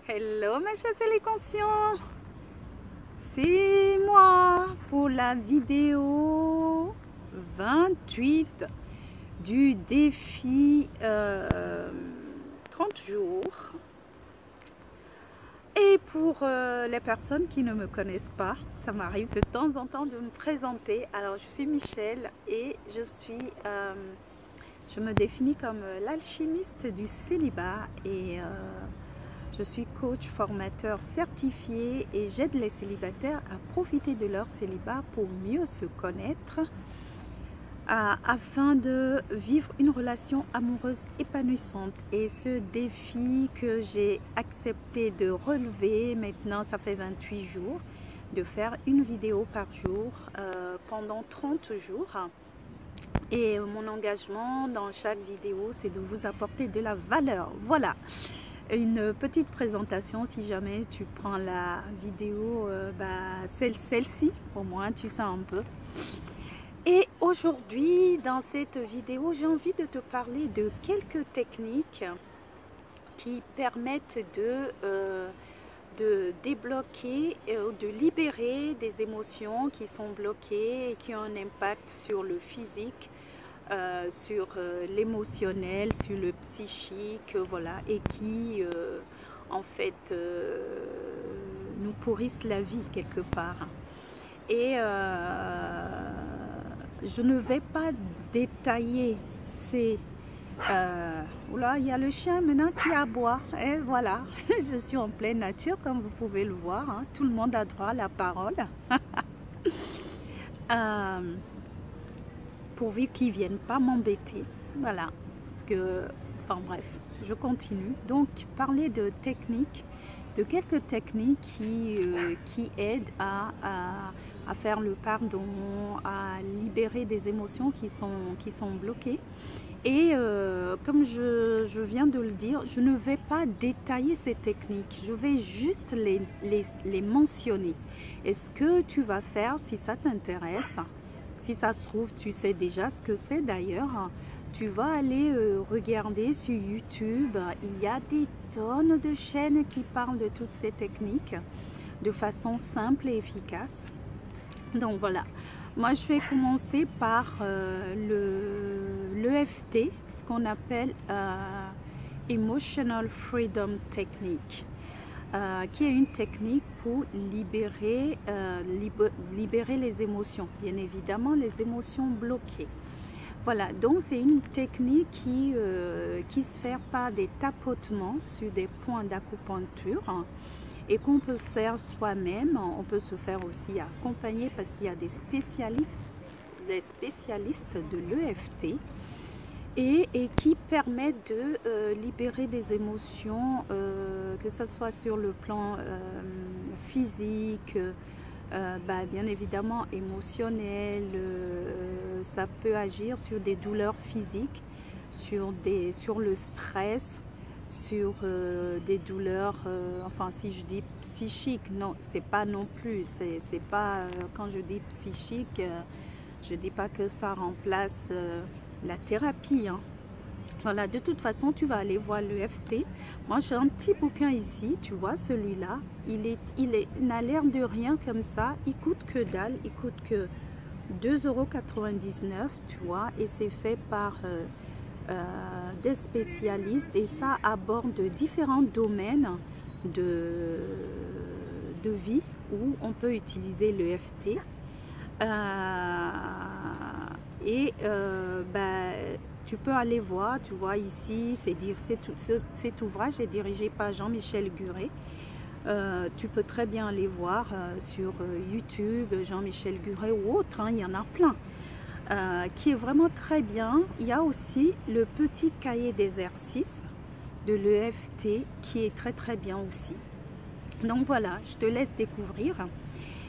Hello mes chers conscients, c'est moi pour la vidéo 28 du défi 30 jours. Et pour les personnes qui ne me connaissent pas, ça m'arrive de temps en temps de me présenter. Alors je suis Michel et je me définis comme l'alchimiste du célibat et je suis coach formateur certifié et j'aide les célibataires à profiter de leur célibat pour mieux se connaître afin de vivre une relation amoureuse épanouissante. Et ce défi que j'ai accepté de relever, maintenant ça fait 28 jours, de faire une vidéo par jour pendant 30 jours. Et mon engagement dans chaque vidéo, c'est de vous apporter de la valeur. Voilà. Une petite présentation, si jamais tu prends la vidéo, celle-ci, au moins tu sais un peu. Et aujourd'hui, dans cette vidéo, j'ai envie de te parler de quelques techniques qui permettent de débloquer, de libérer des émotions qui sont bloquées et qui ont un impact sur le physique, sur l'émotionnel, sur le psychique, voilà, et qui en fait nous pourrissent la vie quelque part. Et je ne vais pas détailler ces... Oula, il y a le chien maintenant qui aboie, et voilà, je suis en pleine nature comme vous pouvez le voir, hein. Tout le monde a droit à la parole. Pourvu qu'ils ne viennent pas m'embêter, voilà, parce que, enfin bref, je continue. Donc, parler de techniques, de quelques techniques qui aident à faire le pardon, à libérer des émotions qui sont bloquées. Et comme je viens de le dire, je ne vais pas détailler ces techniques, je vais juste les mentionner. Et ce que tu vas faire, si ça t'intéresse, si ça se trouve, tu sais déjà ce que c'est d'ailleurs, tu vas aller regarder sur YouTube. Il y a des tonnes de chaînes qui parlent de toutes ces techniques de façon simple et efficace. Donc voilà, moi je vais commencer par l'EFT, ce qu'on appelle Emotional Freedom Technique. Qui est une technique pour libérer les émotions, bien évidemment les émotions bloquées. Voilà, donc c'est une technique qui se fait par des tapotements sur des points d'acupuncture et qu'on peut faire soi-même. On peut se faire aussi accompagner parce qu'il y a des spécialistes de l'EFT. Et qui permettent de libérer des émotions, que ce soit sur le plan physique, bien évidemment émotionnel, ça peut agir sur des douleurs physiques, sur le stress, sur des douleurs, enfin si je dis psychique, non, c'est pas non plus, c'est pas, quand je dis psychique, je dis pas que ça remplace la thérapie, hein. Voilà, de toute façon tu vas aller voir l'EFT. Moi j'ai un petit bouquin ici, tu vois, celui-là il n'a l'air de rien comme ça, il coûte que dalle, il coûte que 2,99 €, tu vois, et c'est fait par des spécialistes et ça aborde différents domaines de vie où on peut utiliser l'EFT. Tu peux aller voir, tu vois ici, cet ouvrage est dirigé par Jean-Michel Guret. Tu peux très bien aller voir sur YouTube, Jean-Michel Guret ou autre, hein, il y en a plein, qui est vraiment très bien. Il y a aussi le petit cahier d'exercices de l'EFT qui est très très bien aussi. Donc voilà, je te laisse découvrir.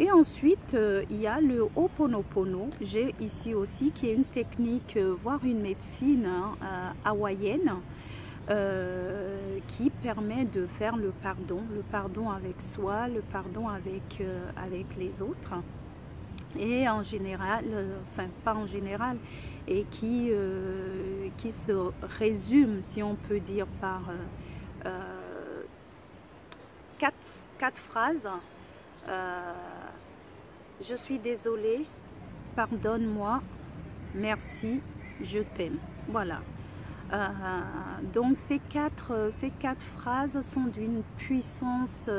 Et ensuite, il y a le Ho'oponopono, j'ai ici aussi, qui est une technique, voire une médecine hawaïenne, qui permet de faire le pardon avec soi, le pardon avec les autres. Et en général, enfin pas en général, et qui se résume, si on peut dire, par quatre phrases. Je suis désolée, pardonne-moi, merci, je t'aime. Voilà. Donc ces quatre phrases sont d'une puissance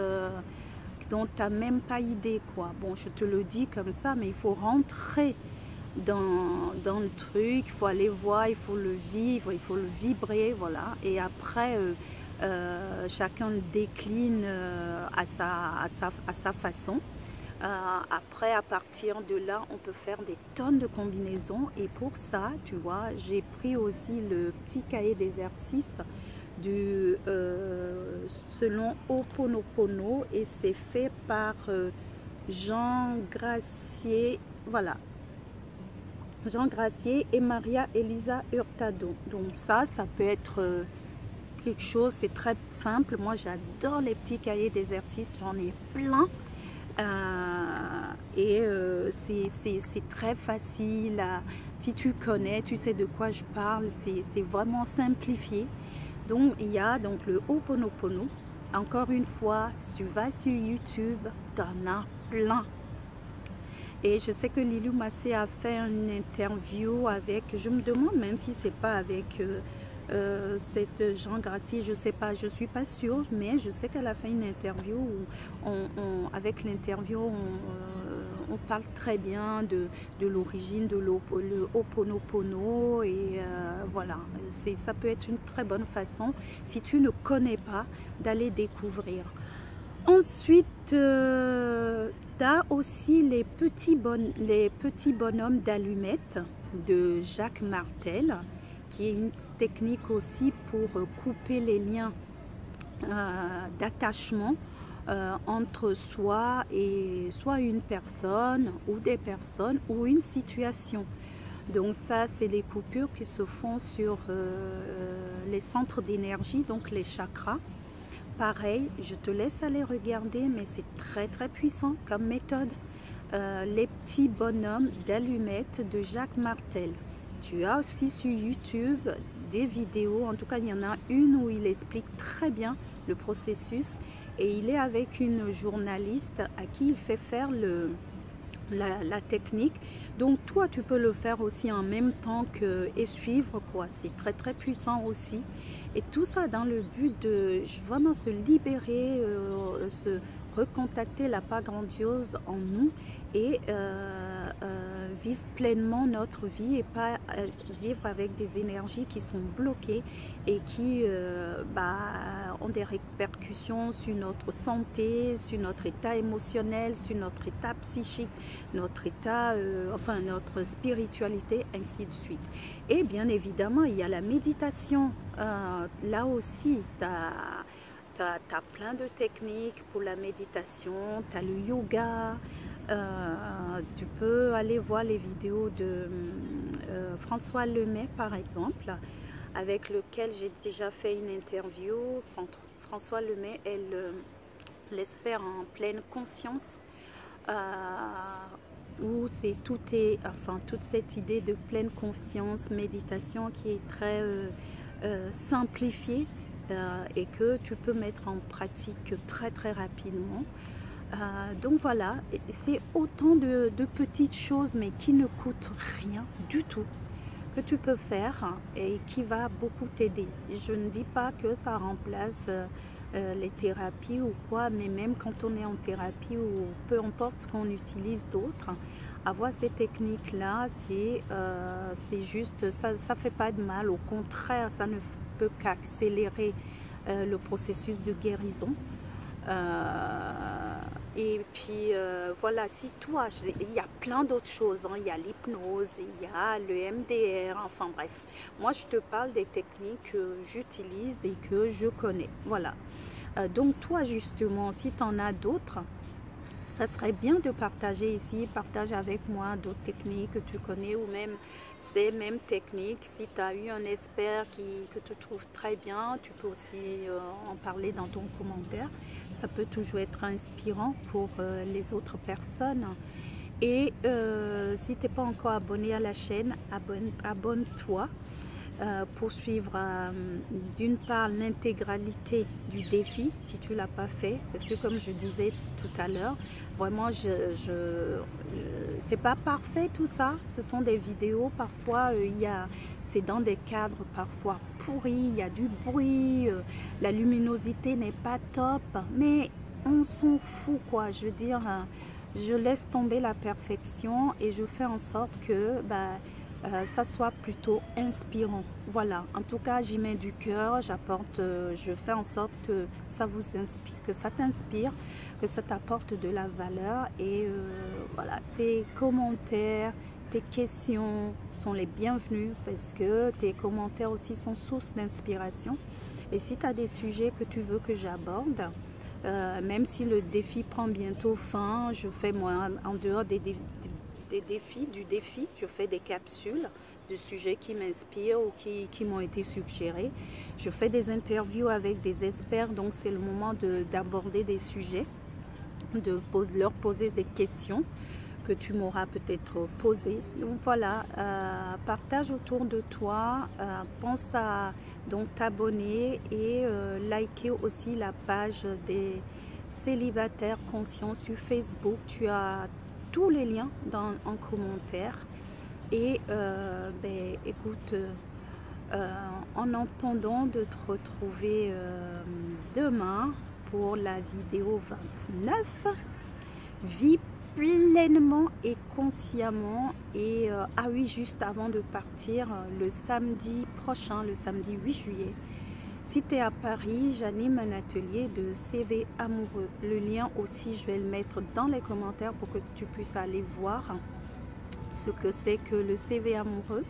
dont tu n'as même pas idée, quoi. Bon, je te le dis comme ça, mais il faut rentrer dans le truc, il faut aller voir, il faut le vivre, il faut le vibrer, voilà. Et après, chacun le décline à sa façon. Après, à partir de là, on peut faire des tonnes de combinaisons. Et pour ça, tu vois, j'ai pris aussi le petit cahier d'exercice selon Ho'oponopono, et c'est fait par Jean Gracier, voilà, Jean Gracier et Maria Elisa Hurtado. Donc ça peut être quelque chose, c'est très simple. Moi, j'adore les petits cahiers d'exercice, j'en ai plein. C'est très facile. Si tu connais, tu sais de quoi je parle, c'est vraiment simplifié. Donc il y a donc le Ho'oponopono. Encore une fois, si tu vas sur YouTube, tu en as plein. Et je sais que Lilou Massé a fait une interview avec, je me demande même si c'est pas avec cette Jean Gracier, je sais pas, je suis pas sûre, mais je sais qu'elle a fait une interview où avec l'interview on parle très bien de l'origine de l'Ho'oponopono, et voilà, ça peut être une très bonne façon, si tu ne connais pas, d'aller découvrir. Ensuite, tu as aussi les petits bonhommes d'allumettes de Jacques Martel, qui est une technique aussi pour couper les liens d'attachement entre soi et soit une personne ou des personnes ou une situation. Donc ça, c'est des coupures qui se font sur les centres d'énergie, donc les chakras. Pareil, je te laisse aller regarder, mais c'est très puissant comme méthode. Les petits bonhommes d'allumettes de Jacques Martel. Tu as aussi sur YouTube des vidéos, en tout cas il y en a une où il explique très bien le processus, et il est avec une journaliste à qui il fait faire la technique. Donc toi tu peux le faire aussi en même temps et suivre, quoi. C'est très puissant aussi, et tout ça dans le but de vraiment se libérer, se recontacter la part grandiose en nous, et vivre pleinement notre vie, et pas vivre avec des énergies qui sont bloquées et qui ont des répercussions sur notre santé, sur notre état émotionnel, sur notre état psychique, notre état, enfin notre spiritualité, ainsi de suite. Et bien évidemment, il y a la méditation. Là aussi, tu as plein de techniques pour la méditation, tu as le yoga. Tu peux aller voir les vidéos de François Lemay, par exemple, avec lequel j'ai déjà fait une interview. François Lemay est l'expert en pleine conscience, où toute cette idée de pleine conscience, méditation, qui est très simplifiée, et que tu peux mettre en pratique très rapidement. Donc voilà, c'est autant de petites choses, mais qui ne coûtent rien du tout, que tu peux faire et qui va beaucoup t'aider. Je ne dis pas que ça remplace les thérapies ou quoi, mais même quand on est en thérapie, ou peu importe ce qu'on utilise d'autre, avoir ces techniques-là, c'est juste, ça ne fait pas de mal. Au contraire, ça ne peut qu'accélérer le processus de guérison. Et puis voilà, si toi, il y a plein d'autres choses, hein. Il y a l'hypnose, il y a le MDR, enfin bref. Moi, je te parle des techniques que j'utilise et que je connais. Voilà. Donc toi, justement, si tu en as d'autres, ça serait bien de partager ici, partage avec moi d'autres techniques que tu connais, ou même ces mêmes techniques. Si tu as eu un expert que tu trouves très bien, tu peux aussi en parler dans ton commentaire. Ça peut toujours être inspirant pour les autres personnes. Et si tu n'es pas encore abonné à la chaîne, abonne-toi. poursuivre d'une part l'intégralité du défi si tu l'as pas fait, parce que comme je disais tout à l'heure, vraiment c'est pas parfait tout ça, ce sont des vidéos, parfois c'est dans des cadres parfois pourris, il y a du bruit, la luminosité n'est pas top, mais on s'en fout quoi, je veux dire, je laisse tomber la perfection et je fais en sorte que ça soit plutôt inspirant. Voilà, en tout cas j'y mets du cœur, je fais en sorte que ça vous inspire, que ça t'inspire, que ça t'apporte de la valeur et voilà, tes commentaires, tes questions sont les bienvenus parce que tes commentaires aussi sont source d'inspiration. Et si tu as des sujets que tu veux que j'aborde, même si le défi prend bientôt fin, je fais moi en dehors du défi, je fais des capsules de sujets qui m'inspirent ou qui m'ont été suggérés. Je fais des interviews avec des experts, donc c'est le moment d'aborder des sujets, de leur poser des questions que tu m'auras peut-être posées. Donc voilà, partage autour de toi, pense à donc t'abonner et liker aussi la page des célibataires conscients sur Facebook. Tu as tous les liens en commentaire et écoute, en attendant de te retrouver demain pour la vidéo 29, vis pleinement et consciemment. Et ah oui, juste avant de partir, le samedi prochain, le samedi 8 juillet, si tu es à Paris, j'anime un atelier de CV amoureux. Le lien aussi, je vais le mettre dans les commentaires pour que tu puisses aller voir ce que c'est que le CV amoureux.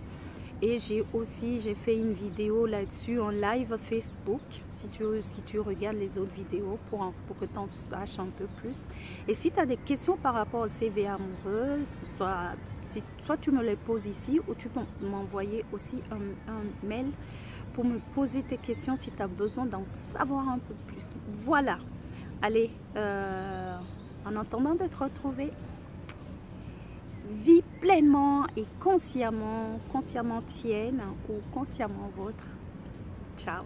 Et j'ai fait une vidéo là-dessus en live Facebook, si tu regardes les autres vidéos pour que tu en saches un peu plus. Et si tu as des questions par rapport au CV amoureux, soit tu me les poses ici ou tu peux m'envoyer aussi un mail pour me poser tes questions si tu as besoin d'en savoir un peu plus. Voilà. Allez, en attendant de te retrouver, vis pleinement et consciemment tienne ou consciemment vôtre. Ciao.